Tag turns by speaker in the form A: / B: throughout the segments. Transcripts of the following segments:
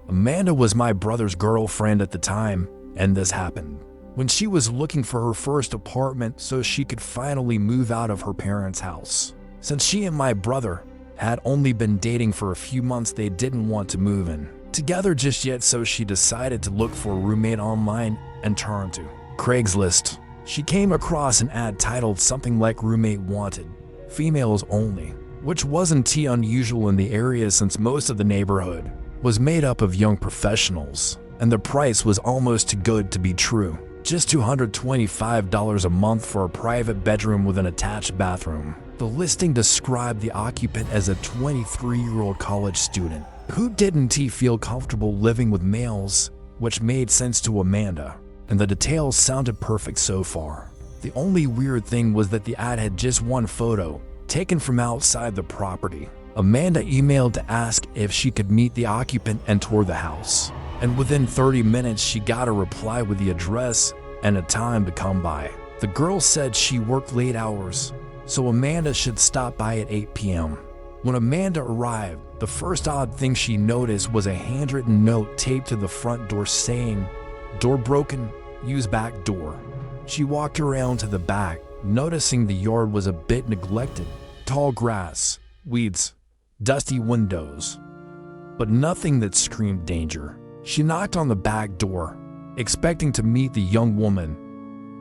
A: Amanda was my brother's girlfriend at the time, and this happened when she was looking for her first apartment so she could finally move out of her parents' house. Since she and my brother had only been dating for a few months, they didn't want to move in together just yet, so she decided to look for a roommate online and turned to Craigslist. She came across an ad titled something like "Roommate Wanted, Females Only," which wasn't too unusual in the area since most of the neighborhood was made up of young professionals, and the price was almost too good to be true. Just $225 a month for a private bedroom with an attached bathroom. The listing described the occupant as a 23-year-old college student who didn't feel comfortable living with males, which made sense to Amanda, and the details sounded perfect so far. The only weird thing was that the ad had just one photo, taken from outside the property. Amanda emailed to ask if she could meet the occupant and tour the house, and within 30 minutes she got a reply with the address and a time to come by. The girl said she worked late hours, so Amanda should stop by at 8 p.m. When Amanda arrived, the first odd thing she noticed was a handwritten note taped to the front door saying, "Door broken, use back door." She walked around to the back, noticing the yard was a bit neglected. Tall grass, weeds, dusty windows, but nothing that screamed danger. She knocked on the back door, expecting to meet the young woman,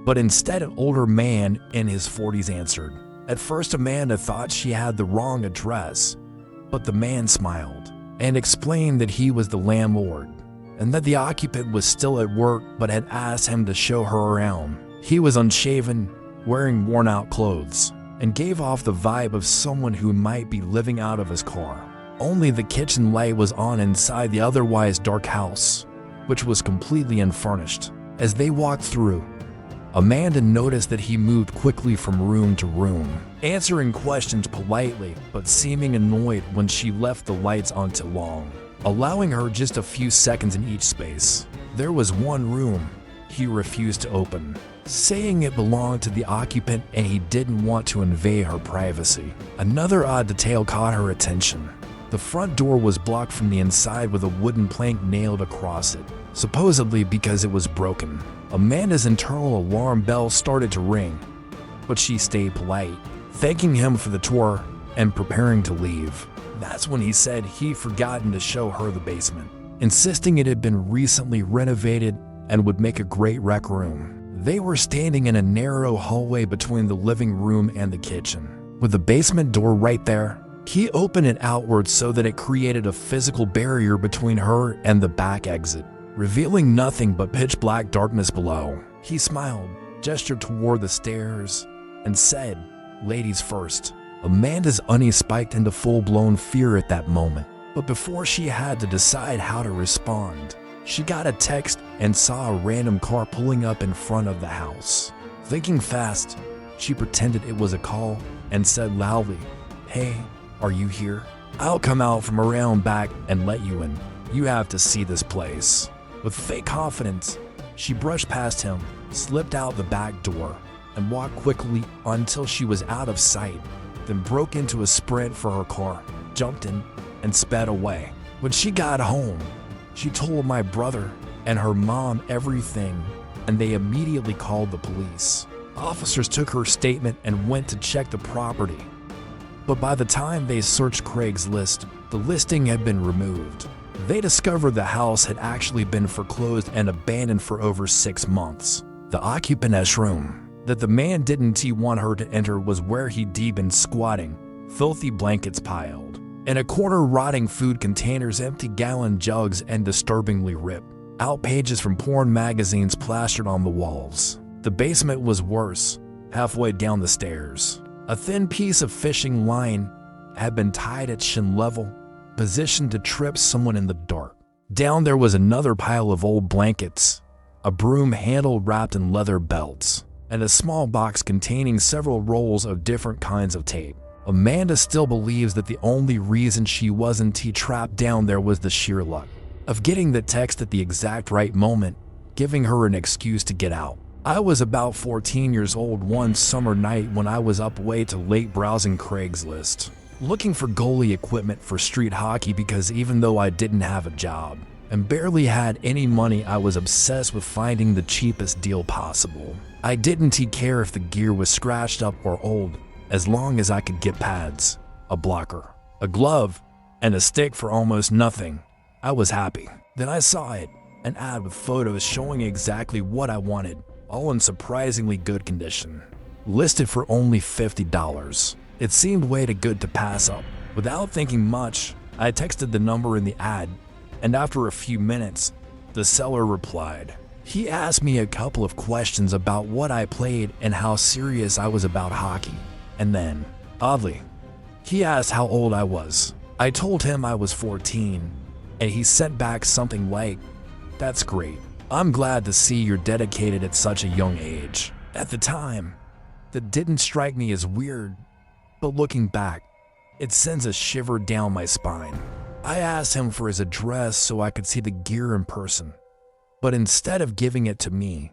A: but instead an older man in his 40s answered. At first, Amanda thought she had the wrong address, but the man smiled and explained that he was the landlord and that the occupant was still at work but had asked him to show her around. He was unshaven, wearing worn-out clothes, and gave off the vibe of someone who might be living out of his car. Only the kitchen light was on inside the otherwise dark house, which was completely unfurnished. As they walked through, Amanda noticed that he moved quickly from room to room, answering questions politely but seeming annoyed when she left the lights on too long, allowing her just a few seconds in each space. There was one room he refused to open, saying it belonged to the occupant and he didn't want to invade her privacy. Another odd detail caught her attention. The front door was blocked from the inside with a wooden plank nailed across it, supposedly because it was broken. Amanda's internal alarm bell started to ring, but she stayed polite, thanking him for the tour and preparing to leave. That's when he said he'd forgotten to show her the basement, insisting it had been recently renovated and would make a great rec room. They were standing in a narrow hallway between the living room and the kitchen, with the basement door right there. He opened it outward so that it created a physical barrier between her and the back exit, revealing nothing but pitch-black darkness below. He smiled, gestured toward the stairs, and said, "Ladies first." Amanda's unease spiked into full-blown fear at that moment, but before she had to decide how to respond, she got a text and saw a random car pulling up in front of the house. Thinking fast, she pretended it was a call and said loudly, "Hey, are you here? I'll come out from around back and let you in. You have to see this place." With fake confidence, she brushed past him, slipped out the back door, and walked quickly until she was out of sight, then broke into a sprint for her car, jumped in, and sped away. When she got home, she told my brother and her mom everything, and they immediately called the police. Officers took her statement and went to check the property, but by the time they searched Craigslist, the listing had been removed. They discovered the house had actually been foreclosed and abandoned for over 6 months. The occupant's room that the man didn't want her to enter was where he'd been squatting, filthy blankets piled. In a corner, rotting food containers, empty gallon jugs, and disturbingly ripped out pages from porn magazines plastered on the walls. The basement was worse. Halfway down the stairs, a thin piece of fishing line had been tied at shin level, positioned to trip someone in the dark. Down there was another pile of old blankets, a broom handle wrapped in leather belts, and a small box containing several rolls of different kinds of tape. Amanda still believes that the only reason she wasn't trapped down there was the sheer luck of getting the text at the exact right moment, giving her an excuse to get out. I was about 14 years old one summer night when I was up way too late browsing Craigslist, looking for goalie equipment for street hockey because even though I didn't have a job, and barely had any money. I was obsessed with finding the cheapest deal possible. I didn't care if the gear was scratched up or old, as long as I could get pads, a blocker, a glove, and a stick for almost nothing. I was happy. Then I saw it, an ad with photos showing exactly what I wanted, all in surprisingly good condition. Listed for only $50. It seemed way too good to pass up. Without thinking much, I texted the number in the ad, and after a few minutes, the seller replied. He asked me a couple of questions about what I played and how serious I was about hockey. And then, oddly, he asked how old I was. I told him I was 14, and he sent back something like, "That's great. I'm glad to see you're dedicated at such a young age." At the time, that didn't strike me as weird, but looking back, it sends a shiver down my spine. I asked him for his address so I could see the gear in person, but instead of giving it to me,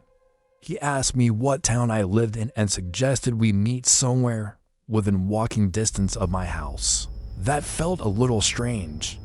A: he asked me what town I lived in and suggested we meet somewhere within walking distance of my house. That felt a little strange,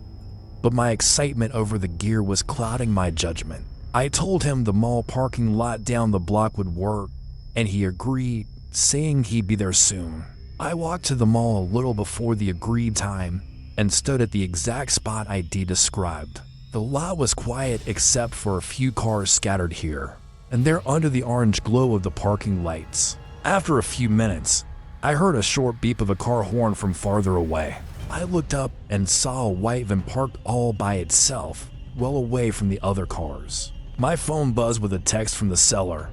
A: but my excitement over the gear was clouding my judgment. I told him the mall parking lot down the block would work, and he agreed, saying he'd be there soon. I walked to the mall a little before the agreed time and stood at the exact spot ID described. The lot was quiet except for a few cars scattered here and there under the orange glow of the parking lights. After a few minutes, I heard a short beep of a car horn from farther away. I looked up and saw a white van parked all by itself, well away from the other cars. My phone buzzed with a text from the seller.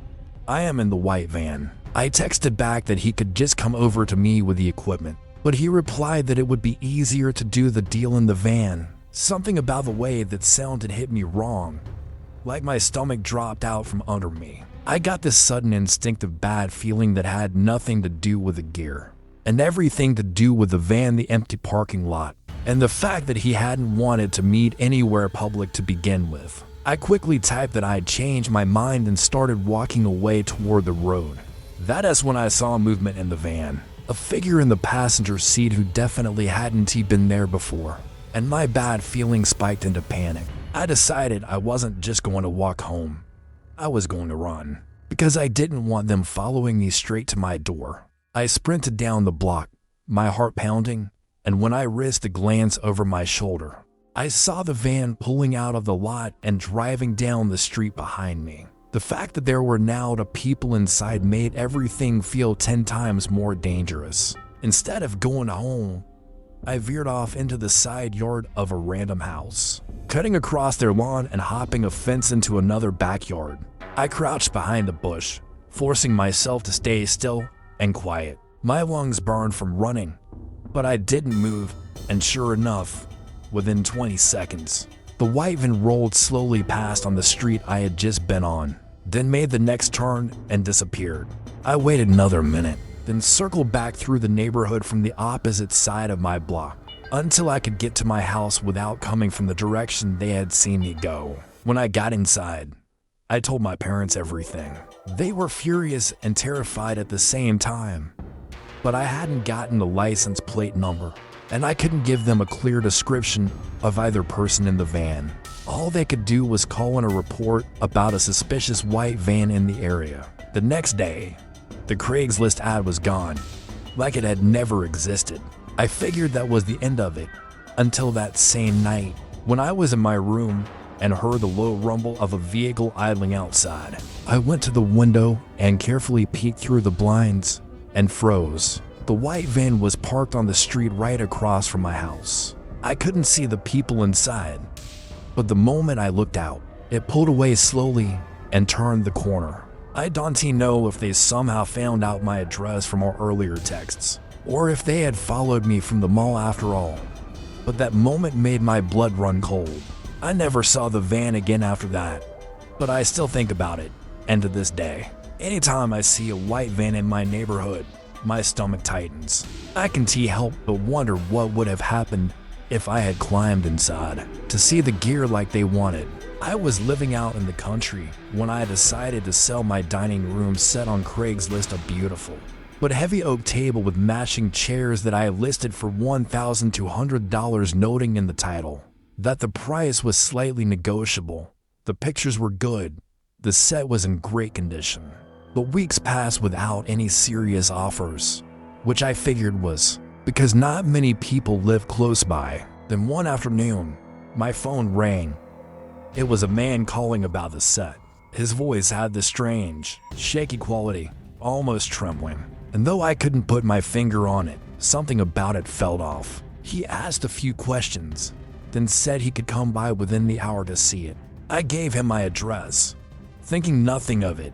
A: "I am in the white van." I texted back that he could just come over to me with the equipment, but he replied that it would be easier to do the deal in the van. Something about the way that sounded hit me wrong, like my stomach dropped out from under me. I got this sudden instinctive bad feeling that had nothing to do with the gear, and everything to do with the van, the empty parking lot, and the fact that he hadn't wanted to meet anywhere public to begin with. I quickly typed that I had changed my mind and started walking away toward the road. That is when I saw movement in the van, a figure in the passenger seat who definitely hadn't been there before, and my bad feeling spiked into panic. I decided I wasn't just going to walk home. I was going to run, because I didn't want them following me straight to my door. I sprinted down the block, my heart pounding, and when I risked a glance over my shoulder, I saw the van pulling out of the lot and driving down the street behind me. The fact that there were now the people inside made everything feel 10 times more dangerous. Instead of going home, I veered off into the side yard of a random house, cutting across their lawn and hopping a fence into another backyard. I crouched behind a bush, forcing myself to stay still and quiet. My lungs burned from running, but I didn't move, and sure enough, within 20 seconds, the white van rolled slowly past on the street I had just been on, then made the next turn and disappeared. I waited another minute, then circled back through the neighborhood from the opposite side of my block until I could get to my house without coming from the direction they had seen me go. When I got inside, I told my parents everything. They were furious and terrified at the same time, but I hadn't gotten the license plate number, and I couldn't give them a clear description of either person in the van. All they could do was call in a report about a suspicious white van in the area. The next day, the Craigslist ad was gone, like it had never existed. I figured that was the end of it, until that same night, when I was in my room and heard the low rumble of a vehicle idling outside. I went to the window and carefully peeked through the blinds and froze. The white van was parked on the street right across from my house. I couldn't see the people inside, but the moment I looked out, it pulled away slowly and turned the corner. I don't know if they somehow found out my address from our earlier texts, or if they had followed me from the mall after all, but that moment made my blood run cold. I never saw the van again after that, but I still think about it, and to this day, anytime I see a white van in my neighborhood, my stomach tightens. I can't help but wonder what would have happened if I had climbed inside to see the gear like they wanted. I was living out in the country when I decided to sell my dining room set on Craigslist, a beautiful but heavy oak table with matching chairs that I listed for $1,200, noting in the title, that the price was slightly negotiable. The pictures were good. The set was in great condition. But weeks passed without any serious offers, which I figured was because not many people live close by. Then one afternoon, my phone rang. It was a man calling about the set. His voice had this strange, shaky quality, almost trembling. And though I couldn't put my finger on it, something about it felt off. He asked a few questions, then said he could come by within the hour to see it. I gave him my address, thinking nothing of it,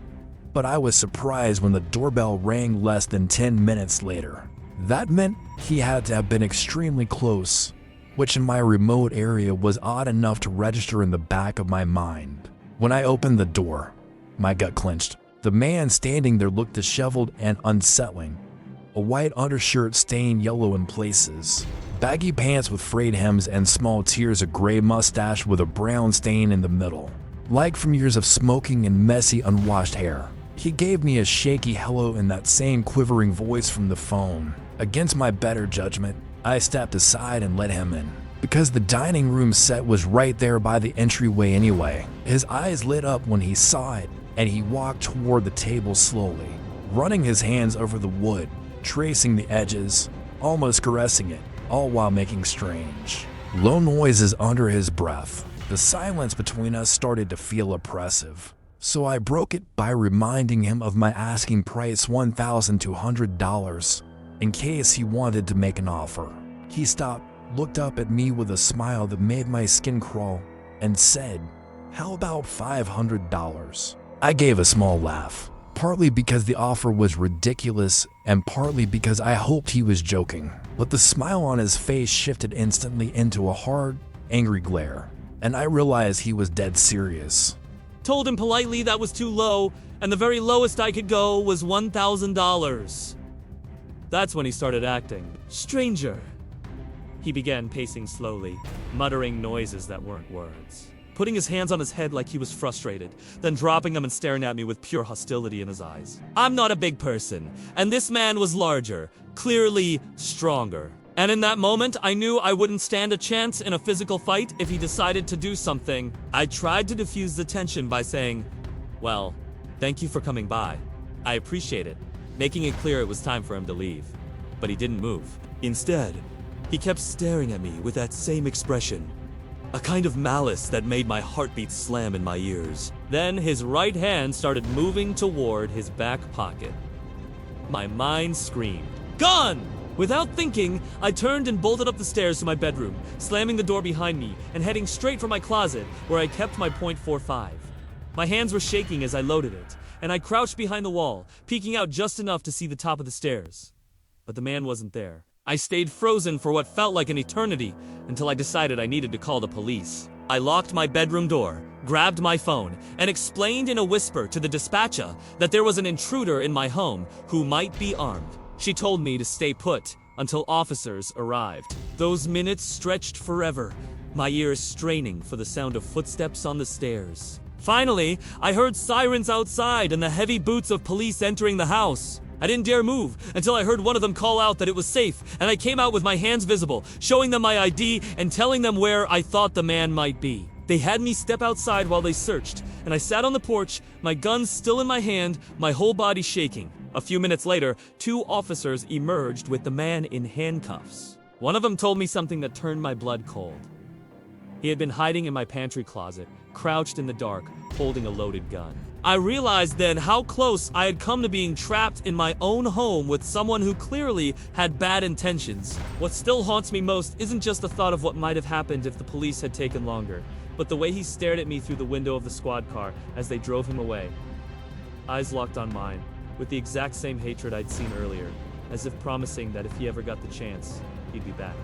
A: but I was surprised when the doorbell rang less than 10 minutes later. That meant he had to have been extremely close, which in my remote area was odd enough to register in the back of my mind. When I opened the door, my gut clenched. The man standing there looked disheveled and unsettling. A white undershirt stained yellow in places, baggy pants with frayed hems and small tiers, a gray mustache with a brown stain in the middle, like from years of smoking and messy unwashed hair. He gave me a shaky hello in that same quivering voice from the phone. Against my better judgment, I stepped aside and let him in, because the dining room set was right there by the entryway anyway. His eyes lit up when he saw it, and he walked toward the table slowly, running his hands over the wood, tracing the edges, almost caressing it, all while making strange, low noises under his breath. The silence between us started to feel oppressive, so I broke it by reminding him of my asking price, $1,200, in case he wanted to make an offer. He stopped, looked up at me with a smile that made my skin crawl, and said, "How about $500? I gave a small laugh, partly because the offer was ridiculous and partly because I hoped he was joking. But the smile on his face shifted instantly into a hard, angry glare, and I realized he was dead serious.
B: Told him politely that was too low, and the very lowest I could go was $1,000. That's when he started acting. Stranger. He began pacing slowly, muttering noises that weren't words, putting his hands on his head like he was frustrated, then dropping them and staring at me with pure hostility in his eyes. I'm not a big person, and this man was larger, clearly stronger. And in that moment, I knew I wouldn't stand a chance in a physical fight if he decided to do something. I tried to diffuse the tension by saying, "Well, thank you for coming by. I appreciate it," making it clear it was time for him to leave. But he didn't move. Instead, he kept staring at me with that same expression, a kind of malice that made my heartbeat slam in my ears. Then his right hand started moving toward his back pocket. My mind screamed, "Gun!" Without thinking, I turned and bolted up the stairs to my bedroom, slamming the door behind me and heading straight for my closet, where I kept my .45. My hands were shaking as I loaded it, and I crouched behind the wall, peeking out just enough to see the top of the stairs. But the man wasn't there. I stayed frozen for what felt like an eternity, until I decided I needed to call the police. I locked my bedroom door, grabbed my phone, and explained in a whisper to the dispatcher that there was an intruder in my home who might be armed. She told me to stay put until officers arrived. Those minutes stretched forever, my ears straining for the sound of footsteps on the stairs. Finally, I heard sirens outside and the heavy boots of police entering the house. I didn't dare move until I heard one of them call out that it was safe, and I came out with my hands visible, showing them my ID and telling them where I thought the man might be. They had me step outside while they searched, and I sat on the porch, my gun still in my hand, my whole body shaking. A few minutes later, 2 officers emerged with the man in handcuffs. One of them told me something that turned my blood cold. He had been hiding in my pantry closet, crouched in the dark, holding a loaded gun. I realized then how close I had come to being trapped in my own home with someone who clearly had bad intentions. What still haunts me most isn't just the thought of what might have happened if the police had taken longer, but the way he stared at me through the window of the squad car as they drove him away. Eyes locked on mine, with the exact same hatred I'd seen earlier, as if promising that if he ever got the chance, he'd be back.